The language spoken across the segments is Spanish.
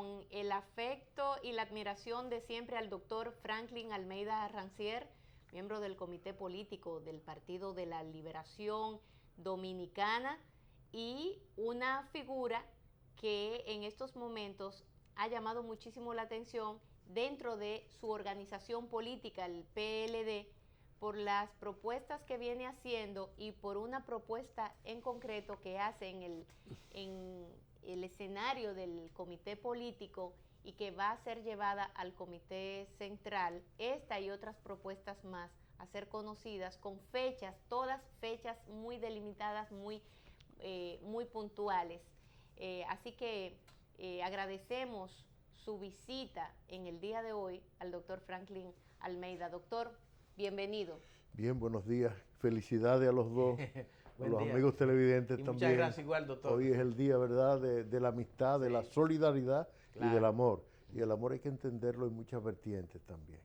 con el afecto y la admiración de siempre al doctor Franklin Almeida Rancière, miembro del Comité Político del Partido de la Liberación Dominicana y una figura que en estos momentos ha llamado muchísimo la atención dentro de su organización política, el PLD, por las propuestas que viene haciendo y por una propuesta en concreto que hace en el escenario del comité político y que va a ser llevada al comité central, esta y otras propuestas más a ser conocidas con fechas, todas fechas muy delimitadas, muy puntuales. Así que agradecemos su visita en el día de hoy al doctor Franklin Almeida. Doctor, bienvenido. Bien, buenos días. Felicidades a los dos, a los amigos televidentes y también. Muchas gracias igual, doctor. Hoy es el día, ¿verdad?, de la amistad, de la solidaridad y del amor. Y el amor hay que entenderlo en muchas vertientes también.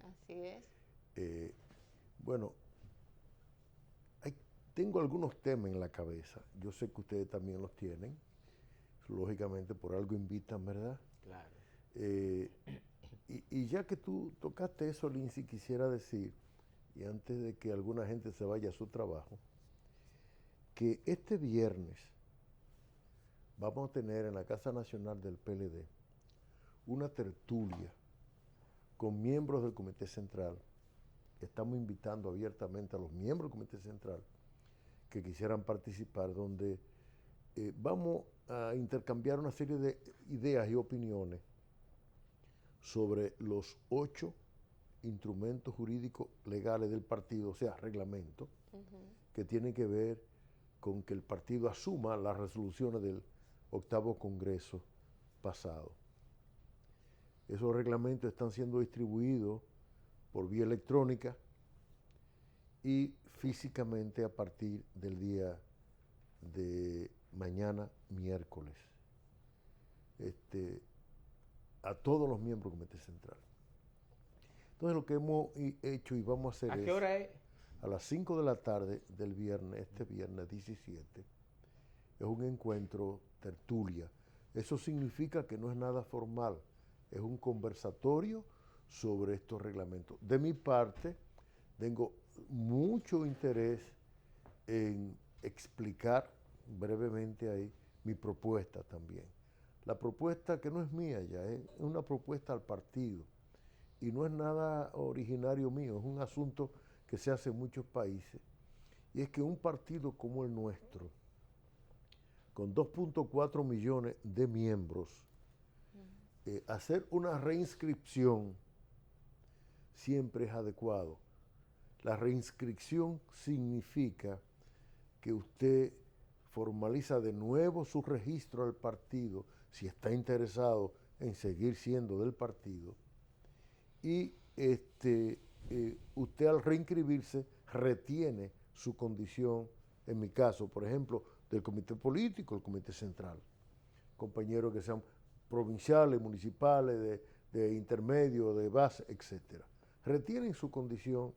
Así es. Bueno, tengo algunos temas en la cabeza. Yo sé que ustedes también los tienen. Lógicamente, por algo invitan, ¿verdad? Claro. Y ya que tú tocaste eso, Lindsay, quisiera decir, y antes de que alguna gente se vaya a su trabajo, que este viernes vamos a tener en la Casa Nacional del PLD una tertulia con miembros del Comité Central. Estamos invitando abiertamente a los miembros del Comité Central que quisieran participar, donde vamos a intercambiar una serie de ideas y opiniones sobre los 8 instrumentos jurídicos legales del partido, o sea, reglamentos, que tienen que ver con que el partido asuma las resoluciones del 8º Congreso pasado. Esos reglamentos están siendo distribuidos por vía electrónica y físicamente a partir del día de mañana, miércoles, a todos los miembros del Comité Central. Entonces lo que hemos hecho y vamos a hacer ¿A qué hora es? A las 5 de la tarde del viernes, este viernes 17, es un encuentro tertulia. Eso significa que no es nada formal, es un conversatorio sobre estos reglamentos. De mi parte, tengo mucho interés en explicar brevemente ahí mi propuesta también. La propuesta que no es mía ya, es una propuesta al partido y no es nada originario mío, es un asunto que se hace en muchos países. Y es que un partido como el nuestro, con 2.4 millones de miembros, hacer una reinscripción siempre es adecuado. La reinscripción significa que usted formaliza de nuevo su registro al partido, si está interesado en seguir siendo del partido, y usted al reinscribirse retiene su condición, en mi caso, por ejemplo, del comité político, el comité central. Compañeros que sean provinciales, municipales, de intermedio, de base, etc. Retienen su condición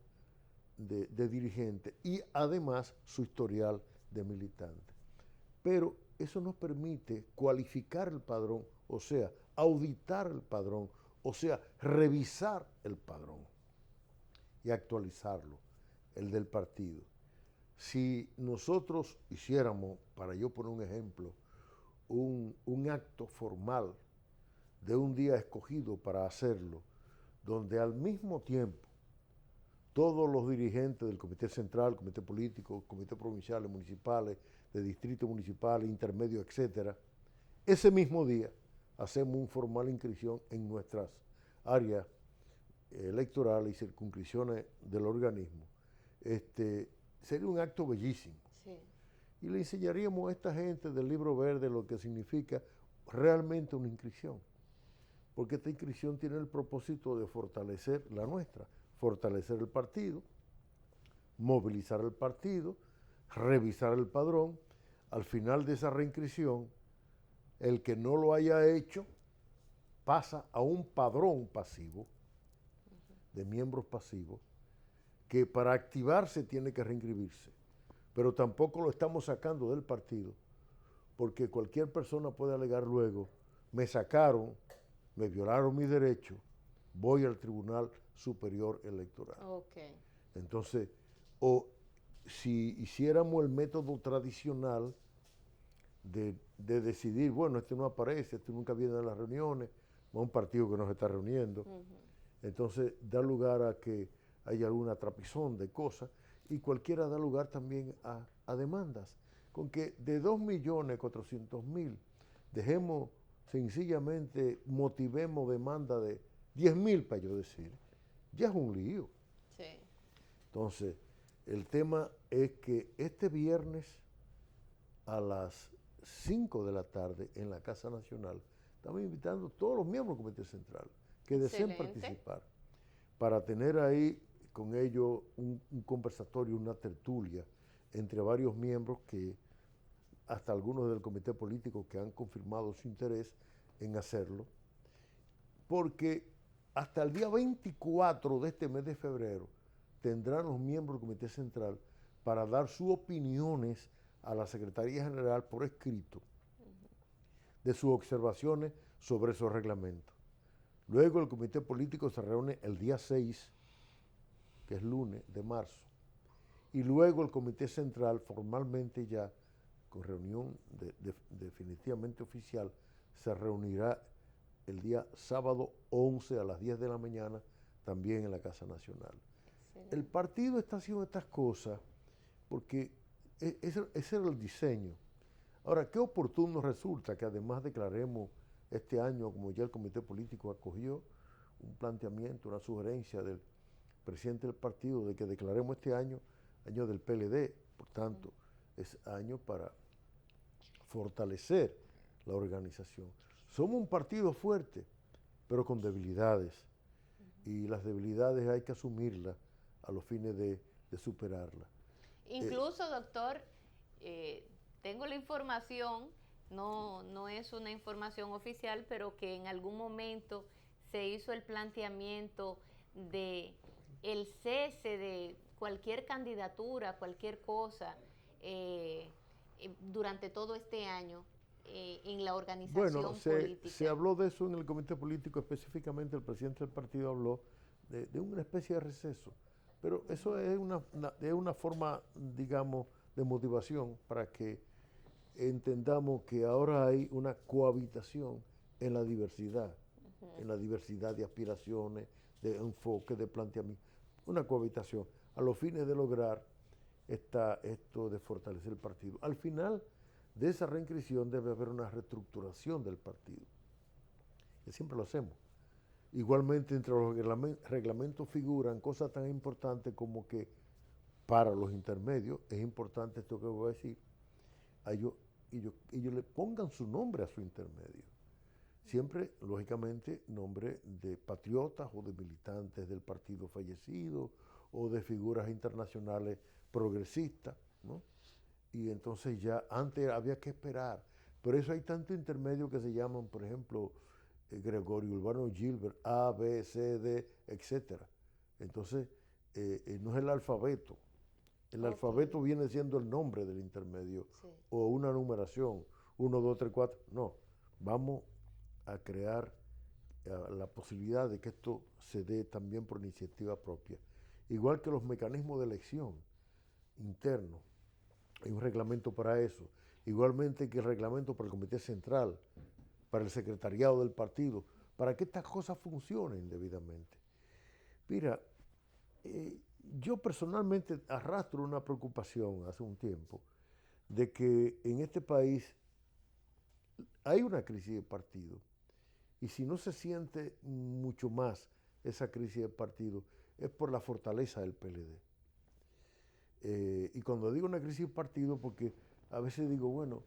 de dirigente y además su historial de militante. Pero eso nos permite cualificar el padrón, o sea, auditar el padrón, o sea, revisar el padrón y actualizarlo, el del partido. Si nosotros hiciéramos, para yo poner un ejemplo, un acto formal de un día escogido para hacerlo, donde al mismo tiempo todos los dirigentes del Comité Central, Comité Político, Comité Provinciales, Municipales, de Distritos Municipales, Intermedios, etcétera, ese mismo día hacemos una formal inscripción en nuestras áreas electorales y circunscripciones del organismo. Sería un acto bellísimo. Sí. Y le enseñaríamos a esta gente del Libro Verde lo que significa realmente una inscripción. Porque esta inscripción tiene el propósito de fortalecer la nuestra, fortalecer el partido, movilizar el partido, revisar el padrón. Al final de esa reinscripción, el que no lo haya hecho pasa a un padrón pasivo, de miembros pasivos, que para activarse tiene que reinscribirse. Pero tampoco lo estamos sacando del partido, porque cualquier persona puede alegar luego, me sacaron, me violaron mis derechos, voy al Tribunal Superior Electoral. Okay. Entonces, o si hiciéramos el método tradicional de decidir, bueno, este no aparece, este nunca viene a las reuniones, a un partido que no se está reuniendo, entonces da lugar a que haya alguna trapizón de cosas y cualquiera da lugar también a demandas. Con que de 2.400.000 dejemos sencillamente, motivemos demanda de 10.000, para yo decir, ya es un lío. Sí. Entonces, el tema es que este viernes a las 5 de la tarde en la Casa Nacional estamos invitando a todos los miembros del Comité Central que deseen participar para tener ahí con ellos un conversatorio, una tertulia entre varios miembros que hasta algunos del comité político que han confirmado su interés en hacerlo, porque hasta el día 24 de este mes de febrero tendrán los miembros del Comité Central para dar sus opiniones a la Secretaría General por escrito de sus observaciones sobre esos reglamentos. Luego el Comité Político se reúne el día 6, que es lunes de marzo, y luego el Comité Central formalmente ya, con reunión definitivamente oficial, se reunirá el día sábado 11 a las 10 de la mañana, también en la Casa Nacional. Sí. El partido está haciendo estas cosas porque ese era el diseño. Ahora, qué oportuno resulta que además declaremos este año, como ya el Comité Político acogió un planteamiento, una sugerencia del presidente del partido de que declaremos este año del PLD, por tanto, es año para fortalecer la organización. Somos un partido fuerte, pero con debilidades, y las debilidades hay que asumirlas a los fines de superarlas. Incluso, doctor, tengo la información, no es una información oficial, pero que en algún momento se hizo el planteamiento de el cese de cualquier candidatura, cualquier cosa, durante todo este año en la organización política. Se habló de eso en el comité político, específicamente el presidente del partido habló de una especie de receso, pero eso es una forma, digamos, de motivación para que entendamos que ahora hay una cohabitación en la diversidad, en la diversidad de aspiraciones, de enfoque, de planteamiento, una cohabitación a los fines de lograr esto de fortalecer el partido. Al final de esa reinscripción debe haber una reestructuración del partido, que siempre lo hacemos. Igualmente, entre los reglamentos figuran cosas tan importantes como que para los intermedios, es importante esto que voy a decir, ellos le pongan su nombre a su intermedio. Siempre, lógicamente, nombre de patriotas o de militantes del partido fallecido o de figuras internacionales progresistas, ¿no? Y entonces ya antes había que esperar. Por eso hay tanto intermedio que se llaman, por ejemplo, Gregorio Urbano Gilbert, A, B, C, D, etc. Entonces, no es el alfabeto. El alfabeto viene siendo el nombre del intermedio, sí, o una numeración, 1, 2, 3, 4. No, vamos a crear la posibilidad de que esto se dé también por iniciativa propia. Igual que los mecanismos de elección internos, hay un reglamento para eso. Igualmente que el reglamento para el Comité Central, para el secretariado del partido, para que estas cosas funcionen debidamente. Mira, yo personalmente arrastro una preocupación hace un tiempo de que en este país hay una crisis de partido, y si no se siente mucho más esa crisis de partido es por la fortaleza del PLD. Y cuando digo una crisis de partido, porque a veces digo, bueno,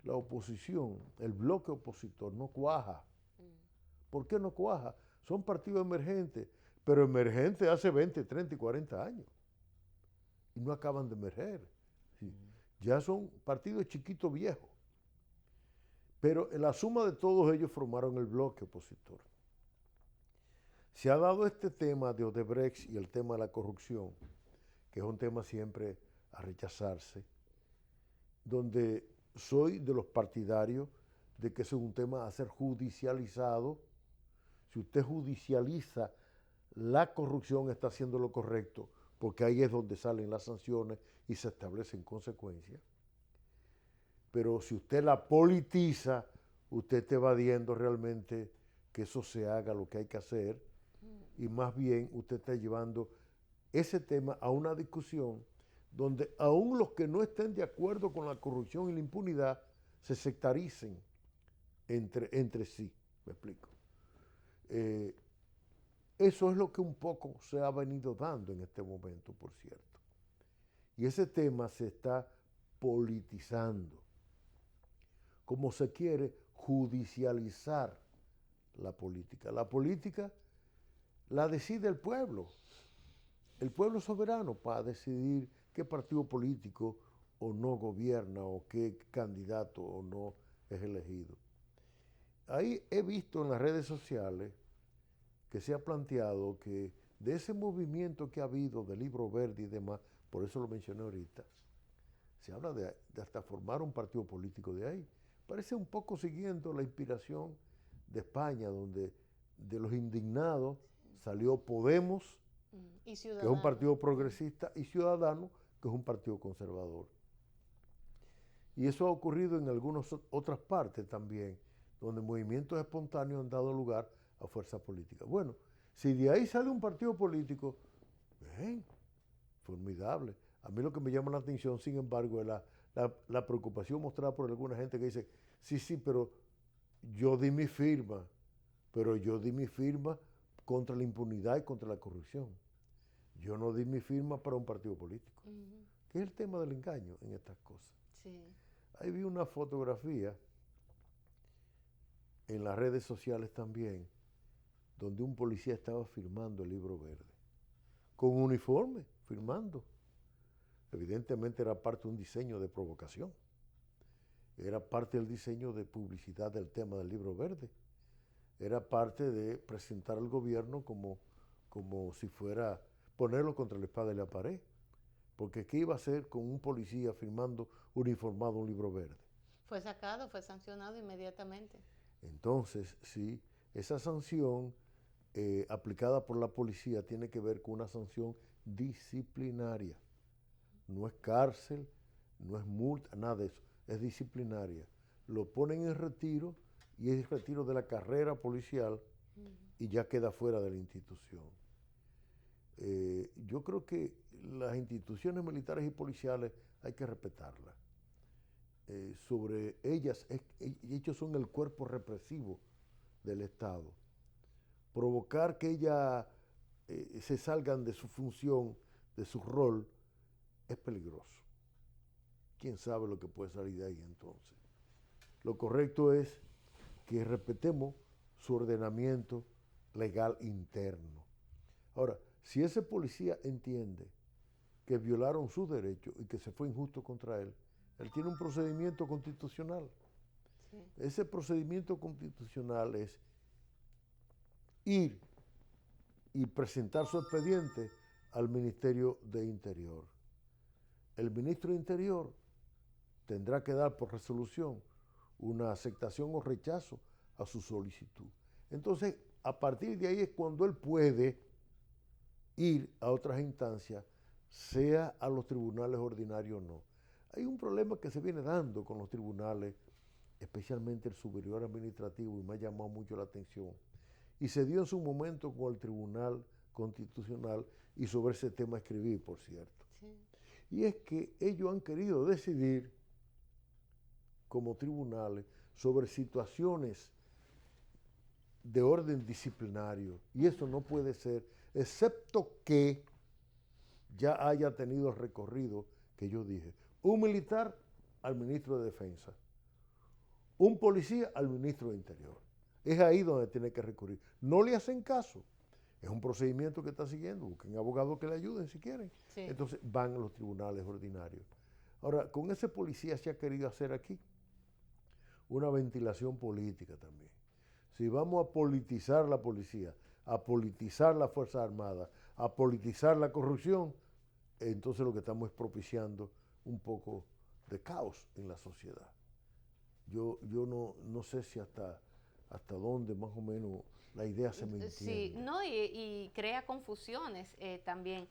la oposición, el bloque opositor no cuaja. ¿Por qué no cuaja? Son partidos emergentes, pero emergentes hace 20, 30 y 40 años. Y no acaban de emerger. ¿Sí? Ya son partidos chiquitos viejos. Pero la suma de todos ellos formaron el bloque opositor. Se ha dado este tema de Odebrecht y el tema de la corrupción, que es un tema siempre a rechazarse, donde soy de los partidarios de que eso es un tema a ser judicializado. Si usted judicializa la corrupción, está haciendo lo correcto, porque ahí es donde salen las sanciones y se establecen consecuencias. Pero si usted la politiza, usted está evadiendo realmente que eso se haga lo que hay que hacer, y más bien usted está llevando ese tema a una discusión donde aún los que no estén de acuerdo con la corrupción y la impunidad se sectaricen entre sí. ¿Me explico? Eso es lo que un poco se ha venido dando en este momento, por cierto. Y ese tema se está politizando, como se quiere judicializar la política. La política la decide el pueblo soberano para decidir qué partido político o no gobierna o qué candidato o no es elegido. Ahí he visto en las redes sociales que se ha planteado que de ese movimiento que ha habido de Libro Verde y demás, por eso lo mencioné ahorita, se habla de hasta formar un partido político de ahí. Parece un poco siguiendo la inspiración de España, donde de los indignados salió Podemos, que es un partido progresista, y Ciudadanos, que es un partido conservador. Y eso ha ocurrido en algunas otras partes también, donde movimientos espontáneos han dado lugar a fuerzas políticas. Bueno, si de ahí sale un partido político, bien, formidable. A mí lo que me llama la atención, sin embargo, es la preocupación mostrada por alguna gente que dice, sí, pero yo di mi firma, contra la impunidad y contra la corrupción. Yo no di mi firma para un partido político. Que es el tema del engaño en estas cosas. Sí. Ahí vi una fotografía en las redes sociales también, donde un policía estaba firmando el Libro Verde, con uniforme, firmando. Evidentemente era parte de un diseño de provocación. Era parte del diseño de publicidad del tema del Libro Verde. Era parte de presentar al gobierno como si fuera ponerlo contra la espada y la pared. Porque ¿qué iba a hacer con un policía firmando uniformado un Libro Verde? Fue sacado, fue sancionado inmediatamente. Entonces, sí, esa sanción aplicada por la policía tiene que ver con una sanción disciplinaria. No es cárcel, no es multa, nada de eso, es disciplinaria. Lo ponen en retiro y es retiro de la carrera policial y ya queda fuera de la institución. Yo creo que las instituciones militares y policiales hay que respetarlas. Sobre ellas, ellos son el cuerpo represivo del Estado. Provocar que ellas se salgan de su función, de su rol, es peligroso. ¿Quién sabe lo que puede salir de ahí entonces? Lo correcto es que respetemos su ordenamiento legal interno. Ahora, si ese policía entiende que violaron sus derechos y que se fue injusto contra él tiene un procedimiento constitucional. Sí. Ese procedimiento constitucional es ir y presentar su expediente al Ministerio de Interior. El ministro de Interior tendrá que dar por resolución una aceptación o rechazo a su solicitud. Entonces, a partir de ahí es cuando él puede ir a otras instancias, sea a los tribunales ordinarios o no. Hay un problema que se viene dando con los tribunales, especialmente el superior administrativo, y me ha llamado mucho la atención. Y se dio en su momento con el Tribunal Constitucional, y sobre ese tema escribí, por cierto. Sí. Y es que ellos han querido decidir, como tribunales, sobre situaciones de orden disciplinario. Y eso no puede ser, excepto que ya haya tenido el recorrido que yo dije. Un militar al ministro de Defensa, un policía al ministro de Interior. Es ahí donde tiene que recurrir. No le hacen caso. Es un procedimiento que está siguiendo. Busquen abogados que le ayuden si quieren. Sí. Entonces van a los tribunales ordinarios. Ahora, con ese policía se ha querido hacer aquí una ventilación política también. Si vamos a politizar la policía, a politizar las Fuerzas Armadas, a politizar la corrupción, entonces lo que estamos es propiciando un poco de caos en la sociedad. yo no sé si hasta dónde más o menos la idea se me entiende. Sí, no, y crea confusiones también,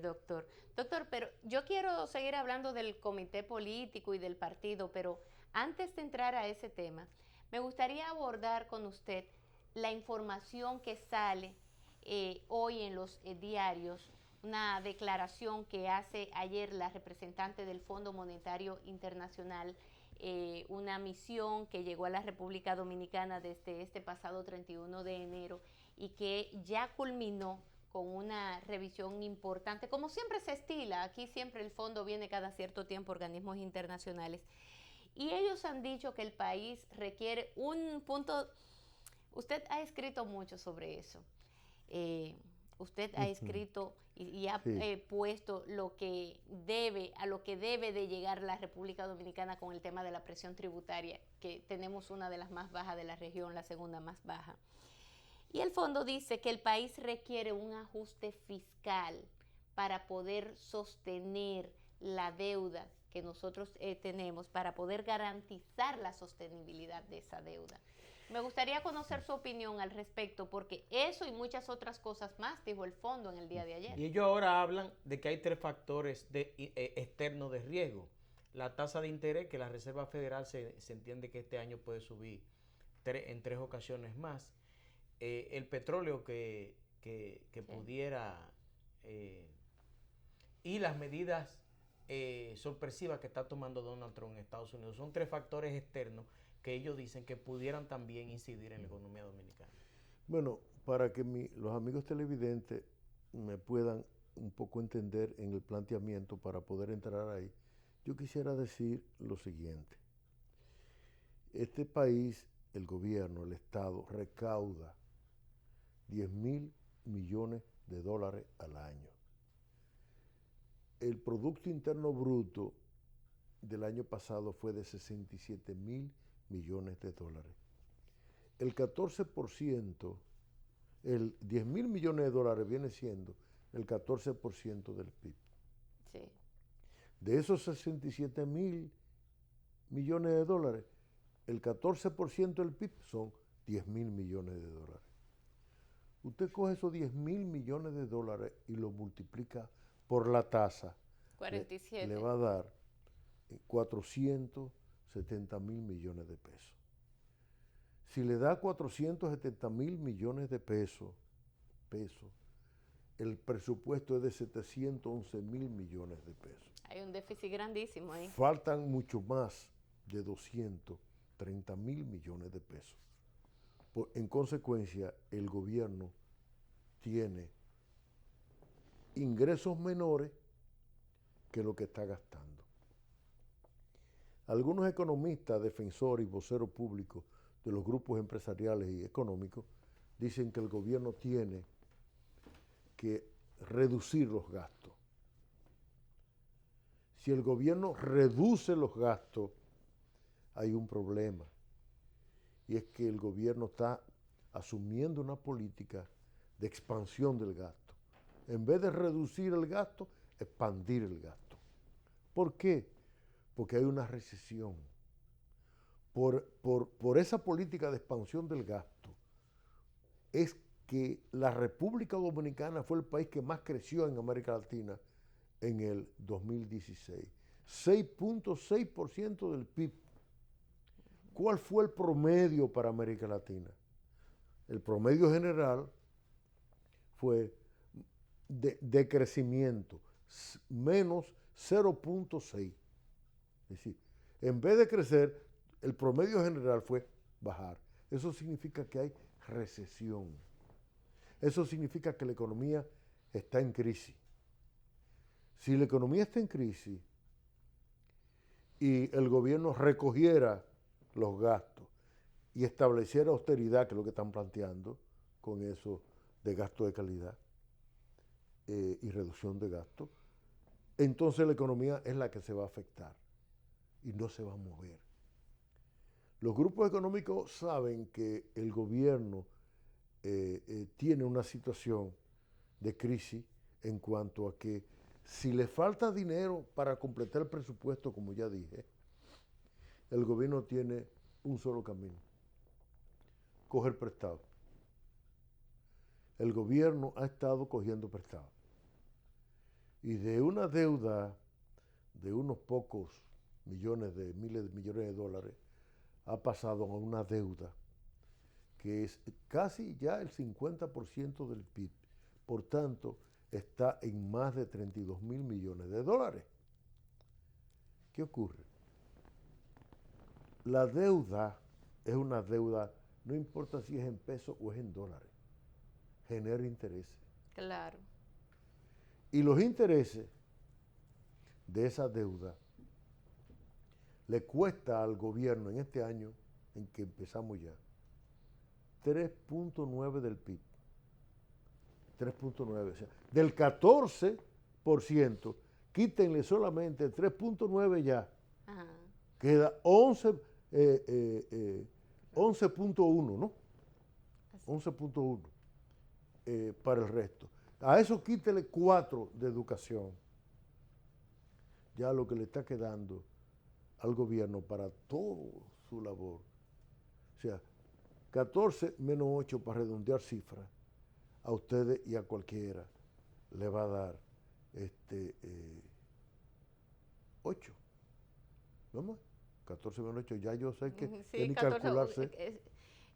doctor. Doctor, pero yo quiero seguir hablando del comité político y del partido, pero antes de entrar a ese tema, me gustaría abordar con usted la información que sale hoy en los diarios, una declaración que hace ayer la representante del Fondo Monetario Internacional, una misión que llegó a la República Dominicana desde este pasado 31 de enero y que ya culminó con una revisión importante, como siempre se estila, aquí siempre el fondo viene cada cierto tiempo, organismos internacionales, y ellos han dicho que el país requiere un punto, usted ha escrito mucho sobre eso, usted ha escrito y ha puesto lo que a lo que debe de llegar la República Dominicana con el tema de la presión tributaria, que tenemos una de las más bajas de la región, la segunda más baja. Y el fondo dice que el país requiere un ajuste fiscal para poder sostener la deuda que nosotros tenemos, para poder garantizar la sostenibilidad de esa deuda. Me gustaría conocer su opinión al respecto, porque eso y muchas otras cosas más dijo el fondo en el día de ayer. Y ellos ahora hablan de que hay 3 factores externos de riesgo. La tasa de interés, que la Reserva Federal se entiende que este año puede subir en 3 ocasiones más. El petróleo que pudiera... y las medidas sorpresivas que está tomando Donald Trump en Estados Unidos. Son 3 factores externos que ellos dicen que pudieran también incidir en la economía dominicana. Bueno, para que los amigos televidentes me puedan un poco entender en el planteamiento para poder entrar ahí, yo quisiera decir lo siguiente. Este país, el gobierno, el Estado, recauda 10.000 millones de dólares al año. El Producto Interno Bruto del año pasado fue de 67.000 millones de dólares. El 14%, el 10.000 millones de dólares viene siendo el 14% del PIB. Sí. De esos 67.000 millones de dólares, el 14% del PIB son 10.000 millones de dólares. Usted coge esos 10.000 millones de dólares y lo multiplica por la tasa. 47. Le va a dar 470.000 millones de pesos. Si le da 470.000 millones de pesos, el presupuesto es de 711.000 millones de pesos. Hay un déficit grandísimo ahí. Faltan mucho más de 230.000 millones de pesos. En consecuencia, el gobierno tiene ingresos menores que lo que está gastando. Algunos economistas, defensores y voceros públicos de los grupos empresariales y económicos dicen que el gobierno tiene que reducir los gastos. Si el gobierno reduce los gastos, hay un problema. Y es que el gobierno está asumiendo una política de expansión del gasto. En vez de reducir el gasto, expandir el gasto. ¿Por qué? Porque hay una recesión. Por esa política de expansión del gasto, es que la República Dominicana fue el país que más creció en América Latina en el 2016. 6.6% del PIB. ¿Cuál fue el promedio para América Latina? El promedio general fue de crecimiento, menos 0.6. Es decir, en vez de crecer, el promedio general fue bajar. Eso significa que hay recesión. Eso significa que la economía está en crisis. Si la economía está en crisis y el gobierno recogiera los gastos y estableciera austeridad, que es lo que están planteando con eso de gasto de calidad y reducción de gastos, entonces la economía es la que se va a afectar y no se va a mover. Los grupos económicos saben que el gobierno tiene una situación de crisis en cuanto a que si le falta dinero para completar el presupuesto, como ya dije, el gobierno tiene un solo camino: coger prestado. El gobierno ha estado cogiendo prestado. Y de una deuda de unos pocos millones de miles de millones de dólares, ha pasado a una deuda que es casi ya el 50% del PIB. Por tanto, está en más de 32.000 millones de dólares. ¿Qué ocurre? La deuda es una deuda, no importa si es en pesos o es en dólares, genera intereses. Claro. Y los intereses de esa deuda le cuesta al gobierno en este año en que empezamos ya 3.9 del PIB. 3.9, o sea, del 14%, quítenle solamente 3.9 ya, Ajá. queda 11.1, ¿no? 11.1 para el resto. A eso quítele 4 de educación. Ya lo que le está quedando al gobierno para toda su labor. O sea, 14 menos 8 para redondear cifras, a ustedes y a cualquiera le va a dar 8. ¿Vamos? 14 menos 8, ya yo sé que Sí, ni 14, calcularse.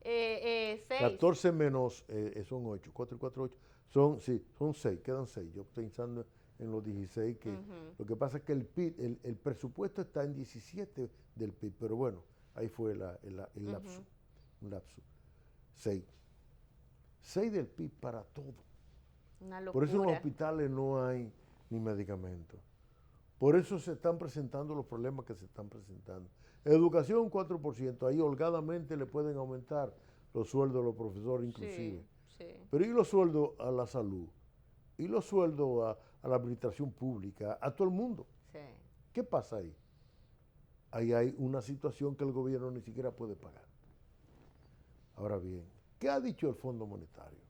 6. 14 menos son 8, 4 y 4, 8. Son 6, quedan 6. Yo pensando en los 16, que lo que pasa es que el PIB, el presupuesto está en 17 del PIB, pero bueno, ahí fue el lapso, un lapso. 6. 6 del PIB para todo. Una locura. Por eso en los hospitales no hay ni medicamentos. Por eso se están presentando los problemas que se están presentando. Educación 4%, ahí holgadamente le pueden aumentar los sueldos a los profesores inclusive. Sí. Pero ¿y los sueldos a la salud? ¿Y los sueldos a la administración pública? A todo el mundo. Sí. ¿Qué pasa ahí? Ahí hay una situación que el gobierno ni siquiera puede pagar. Ahora bien, ¿qué ha dicho el Fondo Monetario?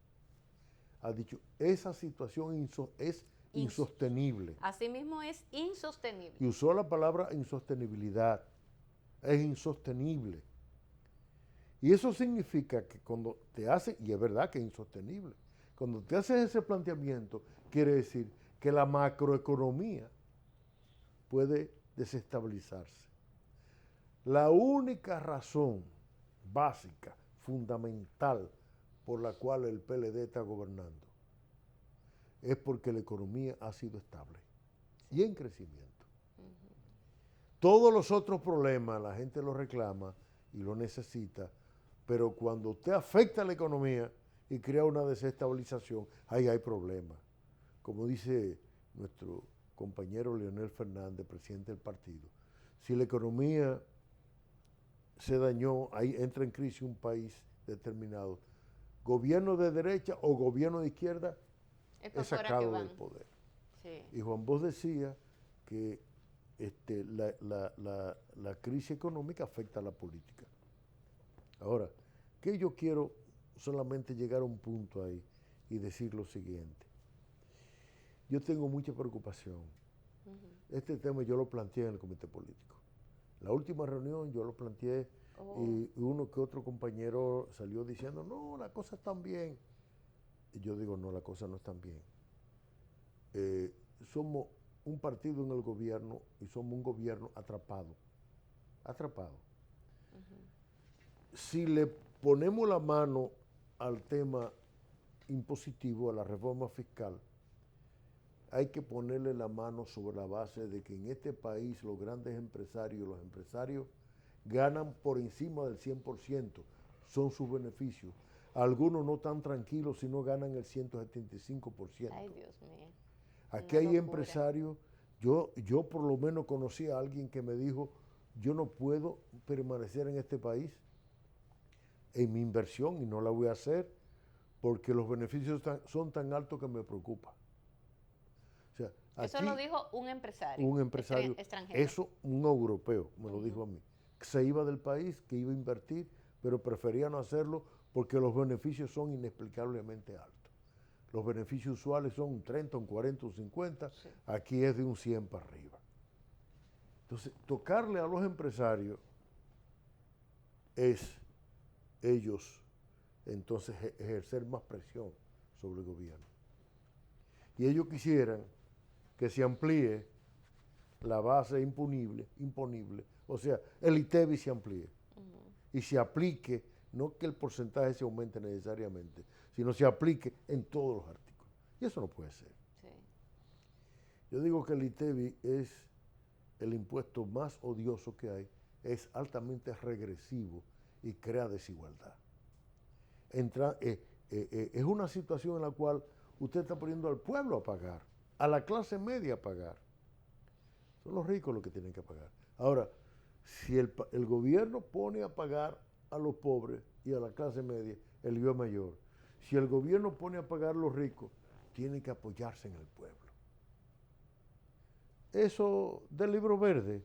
Ha dicho, esa situación es insostenible. Asimismo es insostenible. Y usó la palabra insostenibilidad. Es insostenible. Y eso significa que cuando te hacen, y es verdad que es insostenible, cuando te haces ese planteamiento, quiere decir que la macroeconomía puede desestabilizarse. La única razón básica, fundamental, por la cual el PLD está gobernando, es porque la economía ha sido estable y en crecimiento. Todos los otros problemas la gente los reclama y lo necesita, pero cuando usted afecta a la economía y crea una desestabilización, ahí hay problemas. Como dice nuestro compañero Leonel Fernández, presidente del partido, si la economía se dañó, ahí entra en crisis un país determinado, gobierno de derecha o gobierno de izquierda, es sacado del poder. Sí. Y Juan Bosch decía que la crisis económica afecta a la política. Ahora, que yo quiero solamente llegar a un punto ahí y decir lo siguiente. Yo tengo mucha preocupación. Este tema yo lo planteé en el comité político. La última reunión yo lo planteé y uno que otro compañero salió diciendo, no, las cosas están bien. Y yo digo, no, las cosas no están bien. Somos un partido en el gobierno y somos un gobierno atrapado. Si le ponemos la mano al tema impositivo, a la reforma fiscal, hay que ponerle la mano sobre la base de que en este país los grandes empresarios, los empresarios ganan por encima del 100%, son sus beneficios. Algunos no están tranquilos si no ganan el 175%. Ay, Dios mío. Aquí hay empresarios, yo por lo menos conocí a alguien que me dijo, yo no puedo permanecer en este país en mi inversión y no la voy a hacer porque los beneficios son tan altos que me preocupa. O sea, eso lo dijo un empresario. Un empresario extranjero. Eso, un europeo, me lo dijo a mí. Se iba del país, que iba a invertir, pero prefería no hacerlo porque los beneficios son inexplicablemente altos. Los beneficios usuales son un 30, un 40, un 50, sí. Aquí es de un 100 para arriba. Entonces, tocarle a los empresarios es ellos entonces ejercer más presión sobre el gobierno. Y ellos quisieran que se amplíe la base imponible, o sea, el ITEVI se amplíe y se aplique, no que el porcentaje se aumente necesariamente, sino se aplique en todos los artículos. Y eso no puede ser. Sí. Yo digo que el ITEVI es el impuesto más odioso que hay, es altamente regresivo y crea desigualdad. Es una situación en la cual usted está poniendo al pueblo a pagar, a la clase media a pagar. Son los ricos los que tienen que pagar. Ahora, si el gobierno pone a pagar a los pobres y a la clase media, el IVA mayor. Si el gobierno pone a pagar a los ricos, tiene que apoyarse en el pueblo. Eso del libro verde,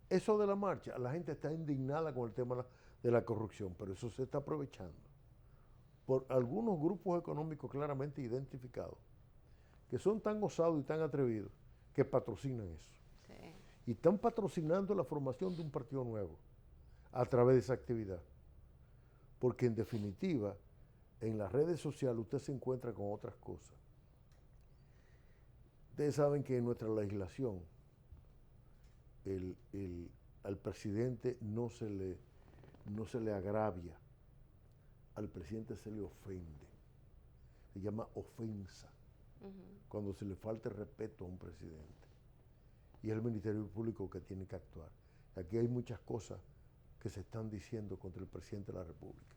eso de la marcha, la gente está indignada con el tema de la corrupción, pero eso se está aprovechando por algunos grupos económicos claramente identificados, que son tan osados y tan atrevidos, que patrocinan eso. Sí. Y están patrocinando la formación de un partido nuevo a través de esa actividad. Porque en definitiva, en las redes sociales usted se encuentra con otras cosas. Ustedes saben que en nuestra legislación al presidente no se le agravia, al presidente se le ofende. Se llama ofensa, cuando se le falta el respeto a un presidente. Y es el Ministerio Público que tiene que actuar. Aquí hay muchas cosas que se están diciendo contra el presidente de la República.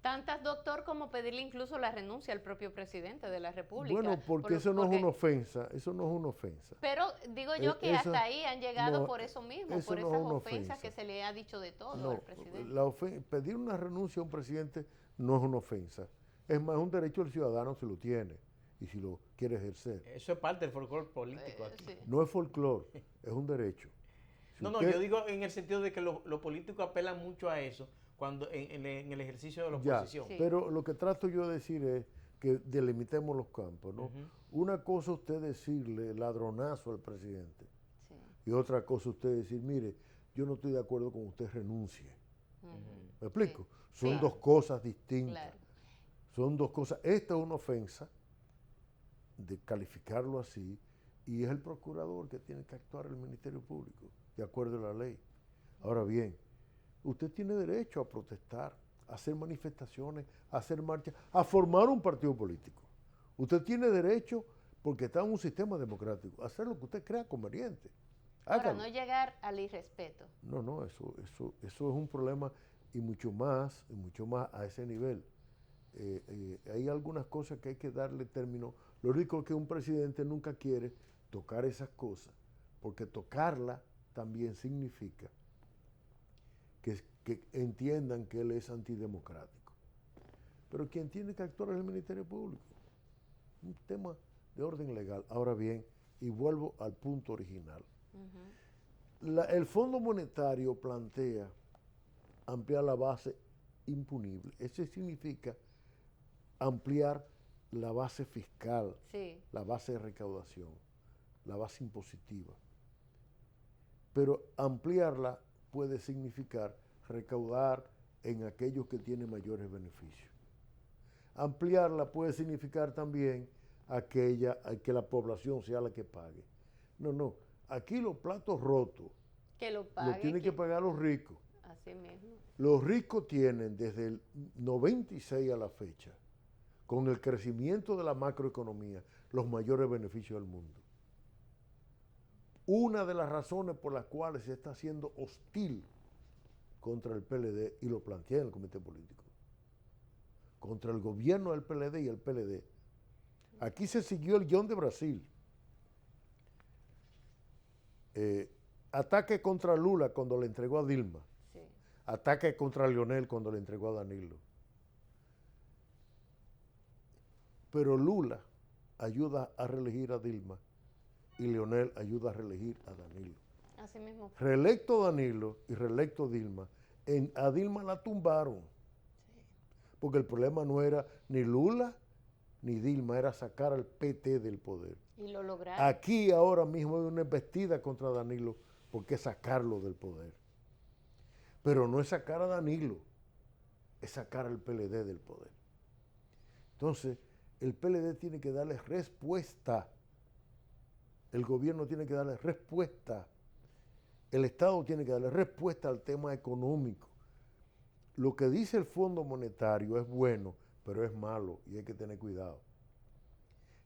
Tantas, doctor, como pedirle incluso la renuncia al propio presidente de la República. Bueno, porque eso no es una ofensa, eso no es una ofensa. Pero digo yo que hasta ahí han llegado por eso mismo, eso por no esas es una ofensas ofensa. que se le ha dicho de todo No, al presidente. pedir una renuncia a un presidente no es una ofensa. Es más, un derecho del ciudadano si lo tiene y si lo quiere ejercer. Eso es parte del folclore político aquí. Sí. No es folclore, es un derecho. Si No, yo digo en el sentido de que los políticos apelan mucho a eso cuando en el ejercicio de la oposición. Sí. Pero lo que trato yo de decir es que delimitemos los campos, ¿no? Una cosa usted decirle ladronazo al presidente y otra cosa usted decir, mire, yo no estoy de acuerdo con usted, renuncie. ¿Me explico? Sí. Son dos cosas distintas. Claro. Son dos cosas. Esta es una ofensa de calificarlo así y es el procurador que tiene que actuar el Ministerio Público, de acuerdo a la ley. Ahora bien, usted tiene derecho a protestar, a hacer manifestaciones, a hacer marchas, a formar un partido político. Usted tiene derecho, porque está en un sistema democrático, a hacer lo que usted crea conveniente. Ahora, no llegar al irrespeto. No, eso es un problema y mucho más a ese nivel. Hay algunas cosas que hay que darle término. Lo rico es que un presidente nunca quiere tocar esas cosas, porque tocarla también significa que entiendan que él es antidemocrático. Pero quien tiene que actuar es el Ministerio Público. Un tema de orden legal. Ahora bien, y vuelvo al punto original. El Fondo Monetario plantea ampliar la base imponible. Eso significa ampliar la base fiscal, la base de recaudación, la base impositiva. Pero ampliarla puede significar recaudar en aquellos que tienen mayores beneficios. Ampliarla puede significar también que la población sea la que pague. No. Aquí los platos rotos que lo tienen que pagar los ricos. Así mismo. Los ricos tienen desde el 96 a la fecha, con el crecimiento de la macroeconomía, los mayores beneficios del mundo. Una de las razones por las cuales se está haciendo hostil contra el PLD, y lo plantea en el comité político, contra el gobierno del PLD y el PLD. Aquí se siguió el guión de Brasil. Ataque contra Lula cuando le entregó a Dilma. Sí. Ataque contra Leonel cuando le entregó a Danilo. Pero Lula ayuda a reelegir a Dilma y Leonel ayuda a reelegir a Danilo. Así mismo. Reelecto Danilo y reelecto Dilma, a Dilma la tumbaron. Sí. Porque el problema no era ni Lula ni Dilma, era sacar al PT del poder. Y lo lograron. Aquí ahora mismo hay una embestida contra Danilo porque es sacarlo del poder. pero no es sacar a Danilo, es sacar al PLD del poder. Entonces, el PLD tiene que darle respuesta, el gobierno tiene que darle respuesta, el Estado tiene que darle respuesta al tema económico. Lo que dice el Fondo Monetario es bueno, pero es malo y hay que tener cuidado.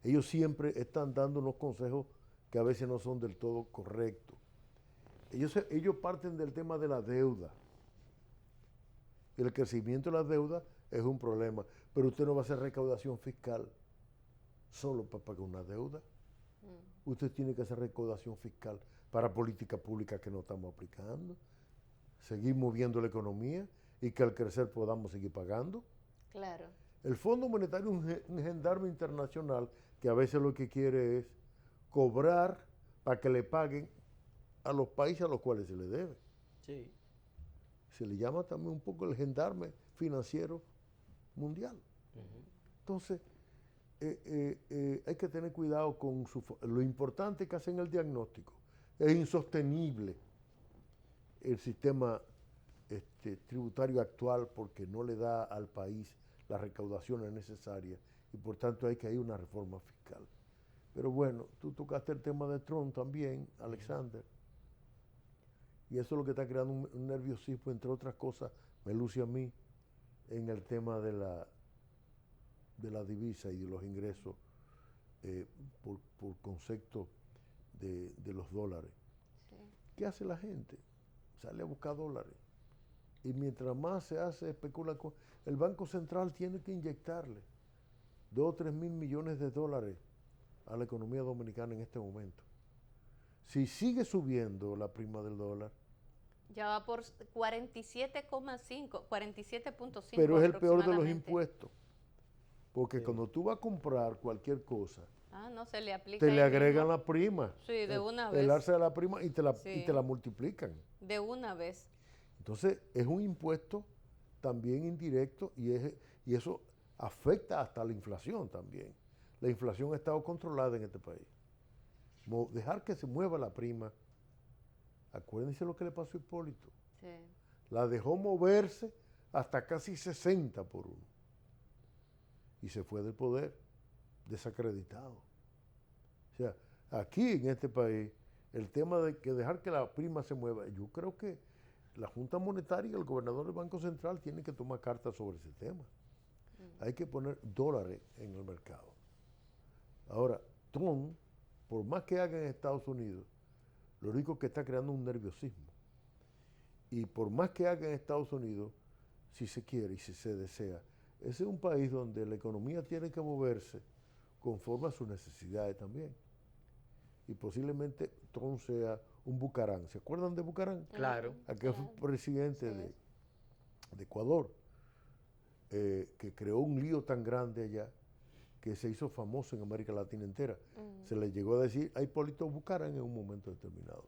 Ellos siempre están dando unos consejos que a veces no son del todo correctos. Ellos parten del tema de la deuda. El crecimiento de la deuda es un problema, pero usted no va a hacer recaudación fiscal solo para pagar una deuda. Usted tiene que hacer recaudación fiscal para políticas públicas que no estamos aplicando, seguir moviendo la economía y que al crecer podamos seguir pagando. Claro. El Fondo Monetario es un gendarme internacional que a veces lo que quiere es cobrar para que le paguen a los países a los cuales se le debe. Sí. Se le llama también un poco el gendarme financiero mundial. Entonces, hay que tener cuidado con lo importante que hacen el diagnóstico. Es insostenible el sistema tributario actual porque no le da al país las recaudaciones necesarias y por tanto hay que ir a una reforma fiscal. Pero bueno, tú tocaste el tema de Trump también, Alexander, y eso es lo que está creando un nerviosismo, entre otras cosas, me luce a mí, en el tema de la divisa y de los ingresos por concepto de los dólares. Sí. ¿Qué hace la gente? Sale a buscar dólares. Y mientras más se hace, especula con... El Banco Central tiene que inyectarle 2 o 3 mil millones de dólares a la economía dominicana en este momento. Si sigue subiendo la prima del dólar... Ya va por 47,5, 47.5. Pero es el peor de los impuestos. Porque cuando tú vas a comprar cualquier cosa, no se le aplica te le ahí agregan mismo. la prima. Sí, de una vez. El alza de la prima y te Sí. la multiplican. De una vez. Entonces, es un impuesto también indirecto y eso afecta hasta la inflación también. La inflación ha estado controlada en este país. Dejar que se mueva la prima, acuérdense lo que le pasó a Hipólito. Sí. La dejó moverse hasta casi 60 por 1. Y se fue del poder, desacreditado. O sea, aquí en este país, el tema de que dejar que la prima se mueva, yo creo que la Junta Monetaria y el gobernador del Banco Central tienen que tomar cartas sobre ese tema. Hay que poner dólares en el mercado. Ahora, Trump, por más que haga en Estados Unidos, lo único que está creando es un nerviosismo. Y por más que haga en Estados Unidos, si se quiere y si se desea, ese es un país donde la economía tiene que moverse conforme a sus necesidades también. Y posiblemente Trump sea un Bucarán. ¿Se acuerdan de Bucarán? Claro. Aquel fue presidente de Ecuador, que creó un lío tan grande allá que se hizo famoso en América Latina entera. Se le llegó a decir a Hipólito Bucarán en un momento determinado.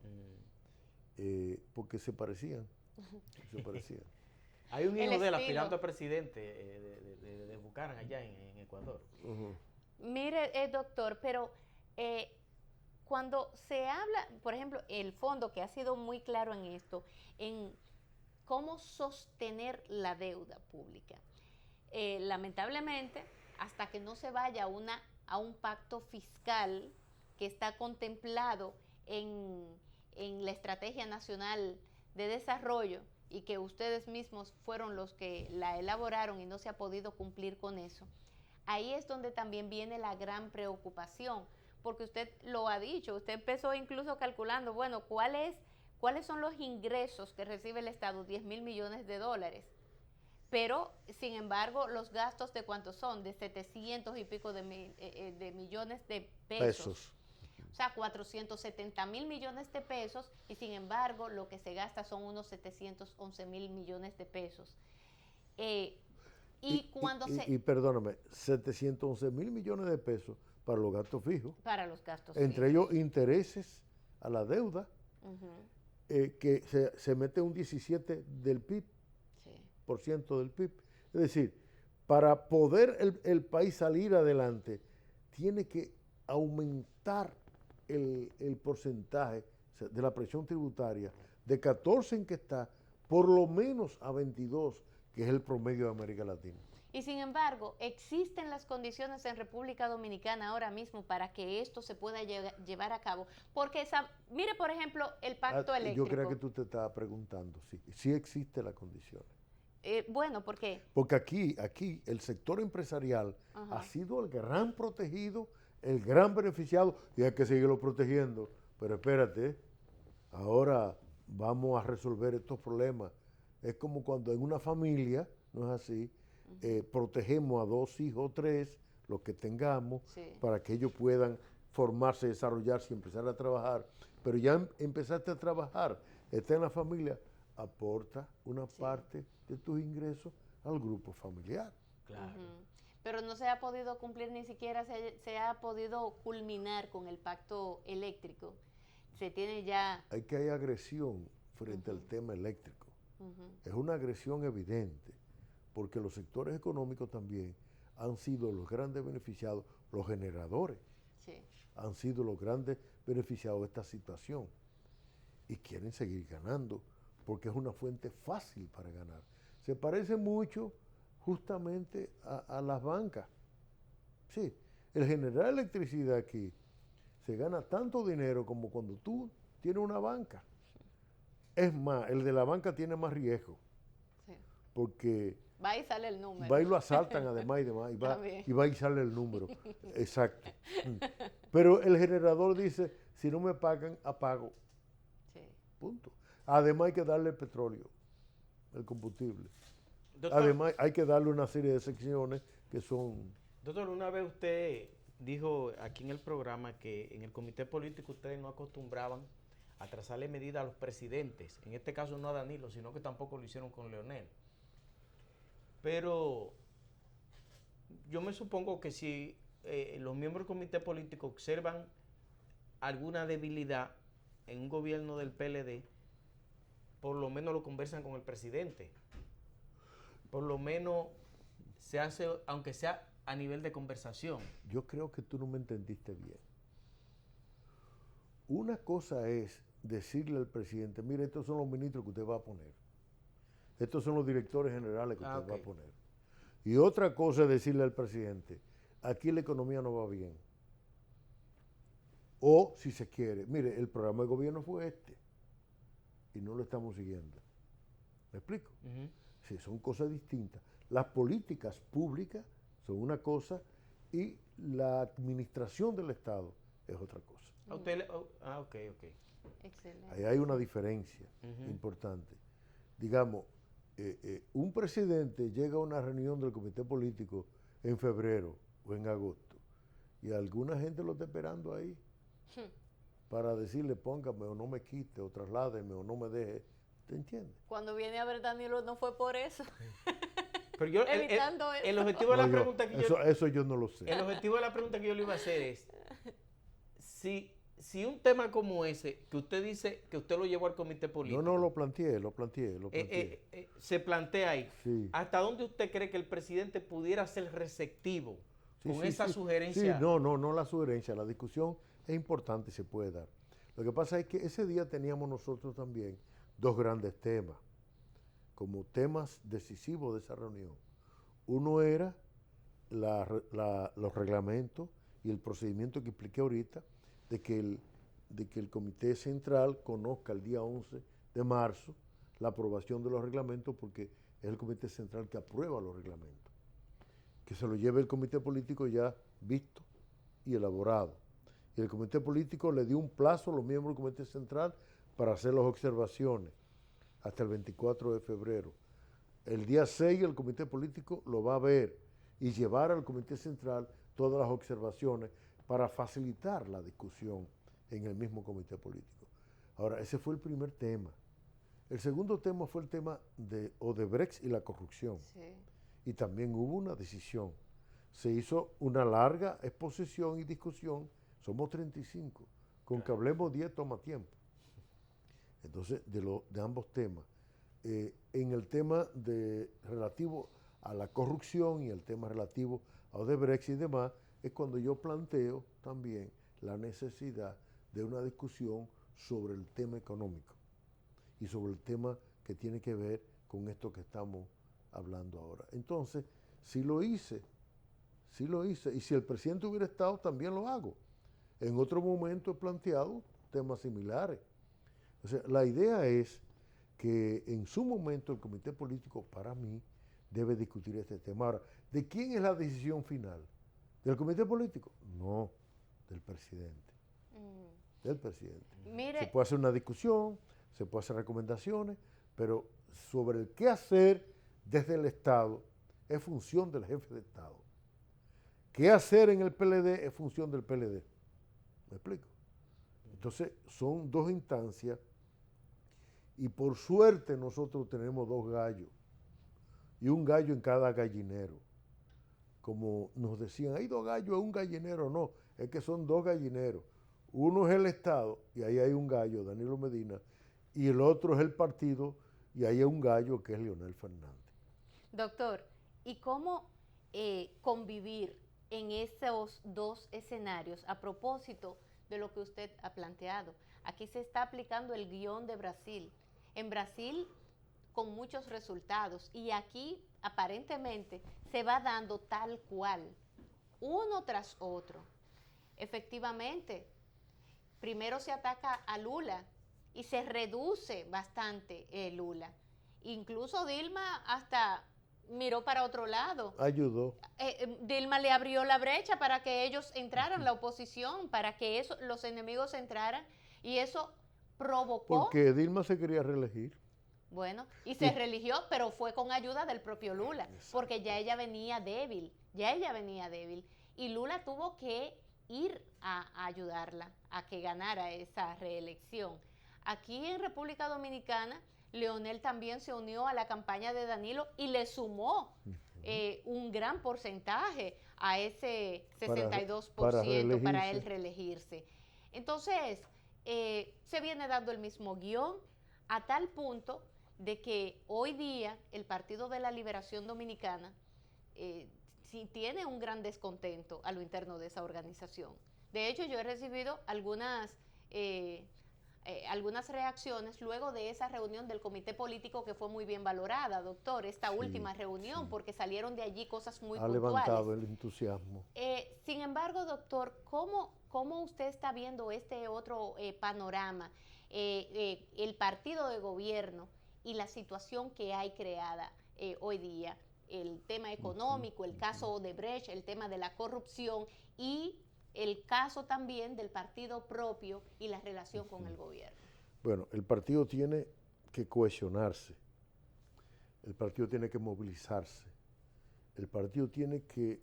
Porque se parecían. Hay un El hijo del estilo. aspirante a presidente de Bucaram allá en Ecuador. Mire, doctor, pero cuando se habla, por ejemplo, el fondo que ha sido muy claro en esto, en cómo sostener la deuda pública. Lamentablemente, hasta que no se vaya a un pacto fiscal que está contemplado en la Estrategia Nacional de Desarrollo y que ustedes mismos fueron los que la elaboraron y no se ha podido cumplir con eso, ahí es donde también viene la gran preocupación, porque usted lo ha dicho, usted empezó incluso calculando, bueno, ¿cuáles son los ingresos que recibe el Estado? 10 mil millones de dólares. Pero, sin embargo, los gastos de cuántos son, de 700 y pico de millones de pesos. O sea, 470 mil millones de pesos y sin embargo lo que se gasta son unos 711 mil millones de pesos. Y perdóname, 711 mil millones de pesos para los gastos fijos. Para los gastos entre fijos. ellos intereses a la deuda, que se mete un 17 del PIB. Por ciento del PIB. Es decir, para poder el país salir adelante, tiene que aumentar el porcentaje de la presión tributaria de 14 en que está por lo menos a 22, que es el promedio de América Latina. Y sin embargo, existen las condiciones en República Dominicana ahora mismo para que esto se pueda llevar a cabo. Porque, mire, por ejemplo, el pacto eléctrico. Yo creo que tú te estabas preguntando, sí existe la condición. Bueno, ¿por qué? Porque aquí el sector empresarial Ajá. ha sido el gran protegido, el gran beneficiado, y hay que seguirlo protegiendo. Pero espérate, ahora vamos a resolver estos problemas. Es como cuando en una familia, no es así, protegemos a 2 hijos, 3, los que tengamos, Sí. para que ellos puedan formarse, desarrollarse y empezar a trabajar. Pero ya empezaste a trabajar, está en la familia, aporta una parte de tus ingresos al grupo familiar. Claro. Pero no se ha podido cumplir, ni siquiera se ha podido culminar con el pacto eléctrico. Se tiene ya... Hay agresión frente al tema eléctrico. Es una agresión evidente, porque los sectores económicos también han sido los grandes beneficiados, los generadores han sido los grandes beneficiados de esta situación y quieren seguir ganando, porque es una fuente fácil para ganar. Se parece mucho justamente a las bancas. Sí, el generar electricidad aquí se gana tanto dinero como cuando tú tienes una banca. Es más, el de la banca tiene más riesgo, porque va y sale el número. Va y lo asaltan además y demás, y va y sale el número. Exacto. Pero el generador dice, si no me pagan, apago. Punto. Además hay que darle el petróleo, el combustible. Doctor, además hay que darle una serie de secciones que son... Doctor, una vez usted dijo aquí en el programa que en el comité político ustedes no acostumbraban a trazarle medidas a los presidentes. En este caso no a Danilo, sino que tampoco lo hicieron con Leonel. Pero yo me supongo que si los miembros del comité político observan alguna debilidad en un gobierno del PLD, por lo menos lo conversan con el presidente. Por lo menos se hace, aunque sea a nivel de conversación. Yo creo que tú no me entendiste bien. Una cosa es decirle al presidente, mire, estos son los ministros que usted va a poner. Estos son los directores generales que usted va a poner. Y otra cosa es decirle al presidente, aquí la economía no va bien. O, si se quiere, mire, el programa de gobierno fue este y no lo estamos siguiendo. ¿Me explico? Sí, son cosas distintas. Las políticas públicas son una cosa y la administración del Estado es otra cosa. Ok. Excelente. Ahí hay una diferencia importante. Digamos, un presidente llega a una reunión del comité político en febrero o en agosto y alguna gente lo está esperando ahí para decirle póngame o no me quite o trasládeme o no me deje. ¿Te entiendes? Cuando viene a ver Danilo no fue por eso. Pero yo, evitando eso. El objetivo de la pregunta que eso yo no lo sé. El objetivo de la pregunta que yo le iba a hacer es si un tema como ese, que usted dice que usted lo llevó al comité político. No, lo planteé. Se plantea ahí. Sí. ¿Hasta dónde usted cree que el presidente pudiera ser receptivo con esa sugerencia? Sí, no la sugerencia. La discusión es importante y se puede dar. Lo que pasa es que ese día teníamos nosotros también 2 grandes temas, como temas decisivos de esa reunión. Uno era los reglamentos y el procedimiento que expliqué ahorita, de que el Comité Central conozca el día 11 de marzo la aprobación de los reglamentos, porque es el Comité Central que aprueba los reglamentos. Que se lo lleve el Comité Político ya visto y elaborado. Y el Comité Político le dio un plazo a los miembros del Comité Central para hacer las observaciones hasta el 24 de febrero. El día 6 el Comité Político lo va a ver y llevar al Comité Central todas las observaciones para facilitar la discusión en el mismo Comité Político. Ahora, ese fue el primer tema. El segundo tema fue el tema de Odebrecht y la corrupción. Y también hubo una decisión. Se hizo una larga exposición y discusión. Somos 35. Con que hablemos 10 toma tiempo. Entonces, de ambos temas. En el tema relativo a la corrupción y el tema relativo a Odebrecht y demás, es cuando yo planteo también la necesidad de una discusión sobre el tema económico y sobre el tema que tiene que ver con esto que estamos hablando ahora. Entonces, si lo hice, y si el presidente hubiera estado, también lo hago. En otro momento he planteado temas similares. O sea, la idea es que en su momento el comité político, para mí, debe discutir este tema. Ahora, ¿de quién es la decisión final? ¿Del comité político? No, del presidente. Del presidente. Mire, se puede hacer una discusión, se puede hacer recomendaciones, pero sobre el qué hacer desde el Estado es función del jefe de Estado. ¿Qué hacer en el PLD es función del PLD? ¿Me explico? Entonces, son dos instancias y por suerte nosotros tenemos dos gallos y un gallo en cada gallinero. Como nos decían, hay dos gallos en un gallinero. No, es que son dos gallineros. Uno es el Estado y ahí hay un gallo, Danilo Medina, y el otro es el partido y ahí hay un gallo que es Leonel Fernández. doctor, ¿y cómo convivir en esos dos escenarios a propósito de lo que usted ha planteado? Aquí se está aplicando el guión de Brasil. En Brasil, con muchos resultados, y aquí aparentemente se va dando tal cual, uno tras otro. Efectivamente, primero se ataca a Lula y se reduce bastante Lula. Incluso Dilma hasta miró para otro lado. Ayudó. Dilma le abrió la brecha para que ellos entraran, la oposición, para que los enemigos entraran, y eso provocó... Porque Dilma se quería reelegir. Bueno, y se religió, pero fue con ayuda del propio Lula, porque ya ella venía débil, y Lula tuvo que ir a ayudarla a que ganara esa reelección. Aquí en República Dominicana, Leonel también se unió a la campaña de Danilo y le sumó un gran porcentaje a ese 62% para él reelegirse. Entonces, se viene dando el mismo guión a tal punto de que hoy día el Partido de la Liberación Dominicana sí tiene un gran descontento a lo interno de esa organización. De hecho, yo he recibido algunas reacciones luego de esa reunión del comité político que fue muy bien valorada, doctor, esta última reunión, porque salieron de allí cosas muy puntuales. Ha levantado el entusiasmo. Sin embargo, doctor, ¿cómo usted está viendo este otro panorama? El partido de gobierno y la situación que hay creada hoy día, el tema económico, el caso Odebrecht, el tema de la corrupción y el caso también del partido propio y la relación con el gobierno. Bueno, el partido tiene que cohesionarse, el partido tiene que movilizarse, el partido tiene que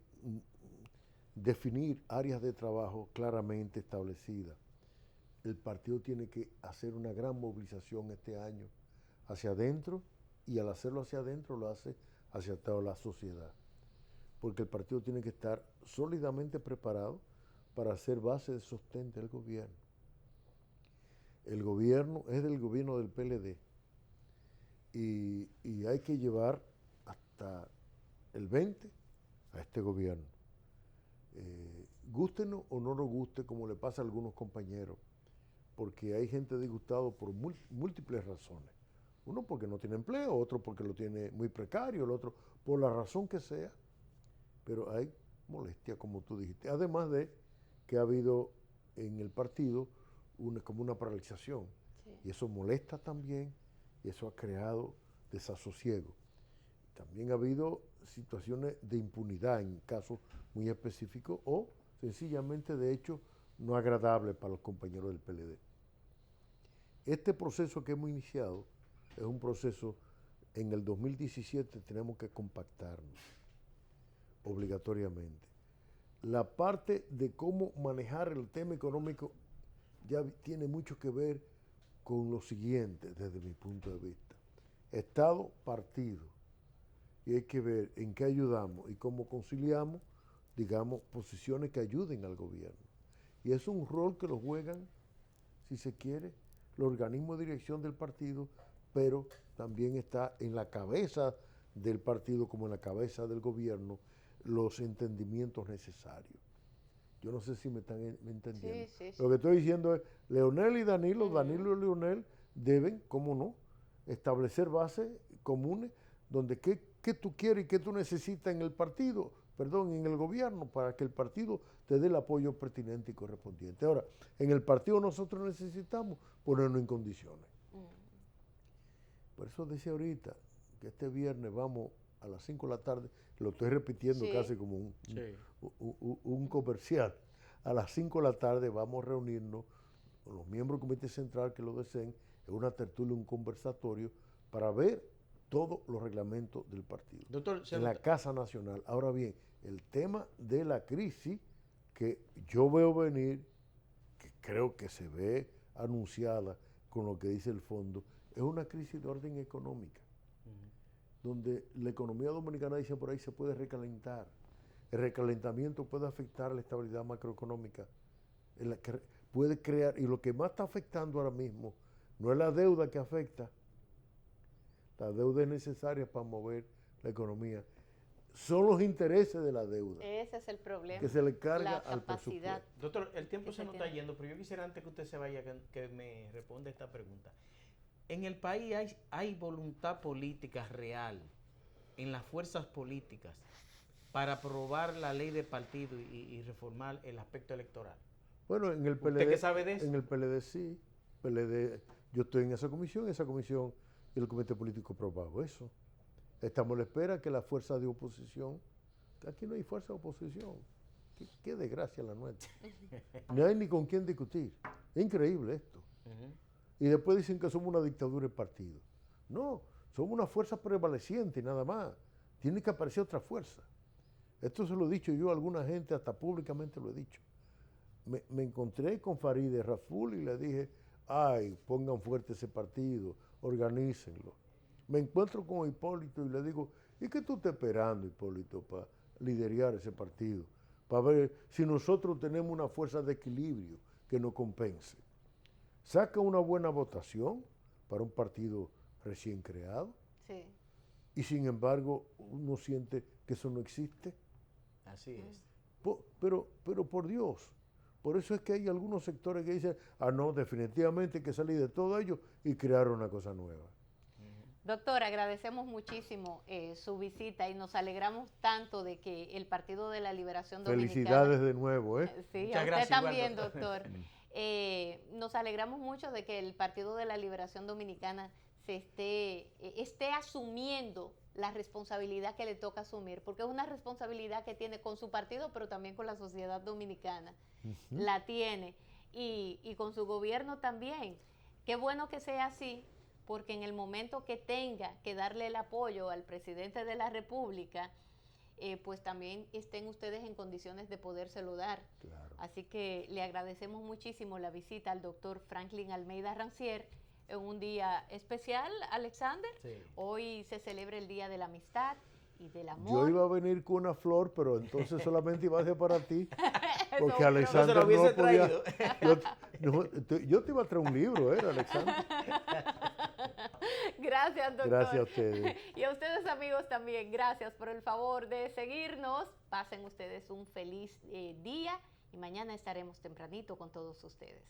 definir áreas de trabajo claramente establecidas. El partido tiene que hacer una gran movilización este año hacia adentro, y al hacerlo hacia adentro lo hace hacia toda la sociedad, porque el partido tiene que estar sólidamente preparado para ser base de sostén del gobierno. El gobierno es del gobierno del PLD y hay que llevar hasta el 20 a este gobierno. Gústenos o no nos guste, como le pasa a algunos compañeros, porque hay gente disgustada por múltiples razones. Uno porque no tiene empleo, otro porque lo tiene muy precario, el otro por la razón que sea, pero hay molestia, como tú dijiste. Además de que ha habido en el partido como una paralización, y eso molesta también, y eso ha creado desasosiego. También ha habido situaciones de impunidad en casos muy específicos o sencillamente de hecho no agradables para los compañeros del PLD. Este proceso que hemos iniciado es un proceso, en el 2017 tenemos que compactarnos obligatoriamente. La parte de cómo manejar el tema económico ya tiene mucho que ver con lo siguiente desde mi punto de vista. Estado, partido. Y hay que ver en qué ayudamos y cómo conciliamos, digamos, posiciones que ayuden al gobierno. Y es un rol que lo juegan, si se quiere, los organismos de dirección del partido, pero también está en la cabeza del partido como en la cabeza del gobierno los entendimientos necesarios. Yo no sé si me están entendiendo. Sí. Lo que estoy diciendo es, Leonel y Danilo, Danilo y Leonel deben, cómo no, establecer bases comunes donde qué tú quieres y qué tú necesitas en el partido, perdón, en el gobierno, para que el partido te dé el apoyo pertinente y correspondiente. Ahora, en el partido nosotros necesitamos ponernos en condiciones. Por eso decía ahorita que este viernes vamos a las 5 de la tarde, lo estoy repitiendo casi como un comercial. A las 5 de la tarde vamos a reunirnos con los miembros del Comité Central que lo deseen, en una tertulia, un conversatorio, para ver todos los reglamentos del partido. Doctor, en la Casa Nacional. Ahora bien, el tema de la crisis que yo veo venir, que creo que se ve anunciada con lo que dice el fondo, es una crisis de orden económica, donde la economía dominicana, dicen por ahí, se puede recalentar. El recalentamiento puede afectar la estabilidad macroeconómica, puede crear, y lo que más está afectando ahora mismo no es la deuda que afecta, la deuda es necesaria para mover la economía, son los intereses de la deuda. Ese es el problema. Que se le carga la al capacidad. presupuesto. Doctor, el tiempo se nos está tiene. yendo, pero yo quisiera, antes que usted se vaya, que me responda esta pregunta. En el país hay voluntad política real, en las fuerzas políticas, para aprobar la ley de partido y reformar el aspecto electoral. Bueno, en el PLD, ¿Usted qué sabe de eso? En el PLD sí. PLD, yo estoy en esa comisión y el comité político aprobado eso. Estamos a la espera que la fuerza de oposición, aquí no hay fuerza de oposición, qué desgracia la nuestra. No hay ni con quién discutir. Es increíble esto. Y después dicen que somos una dictadura de partido. No, somos una fuerza prevaleciente y nada más. Tiene que aparecer otra fuerza. Esto se lo he dicho yo a alguna gente, hasta públicamente lo he dicho. Me encontré con Farideh Raful y le dije, ay, pongan fuerte ese partido, organícenlo. Me encuentro con Hipólito y le digo, ¿y qué tú estás esperando, Hipólito, para liderar ese partido? Para ver si nosotros tenemos una fuerza de equilibrio que nos compense. Saca una buena votación para un partido recién creado. Sí. Y sin embargo, uno siente que eso no existe. Así es. Pero por Dios, por eso es que hay algunos sectores que dicen, no, definitivamente hay que salir de todo ello y crear una cosa nueva. Doctor, agradecemos muchísimo su visita y nos alegramos tanto de que el Partido de la Liberación Dominicana... Felicidades de nuevo, ¿eh? Sí, Muchas a usted gracias, también, igual, doctor. Nos alegramos mucho de que el Partido de la Liberación Dominicana esté asumiendo la responsabilidad que le toca asumir, porque es una responsabilidad que tiene con su partido, pero también con la sociedad dominicana. La tiene, y con su gobierno también. Qué bueno que sea así, porque en el momento que tenga que darle el apoyo al presidente de la República, pues también estén ustedes en condiciones de podérselo dar. Claro. Así que le agradecemos muchísimo la visita al doctor Franklin Almeida Rancier en un día especial, Alexander. Sí. Hoy se celebra el Día de la Amistad y del Amor. Yo iba a venir con una flor, pero entonces solamente iba a ser para ti, porque Eso, Alexander no se lo hubiese no podía. traído. Yo te iba a traer un libro, Alexander. Gracias, doctor. Gracias a ustedes. Y a ustedes, amigos, también. Gracias por el favor de seguirnos. Pasen ustedes un feliz día y mañana estaremos tempranito con todos ustedes.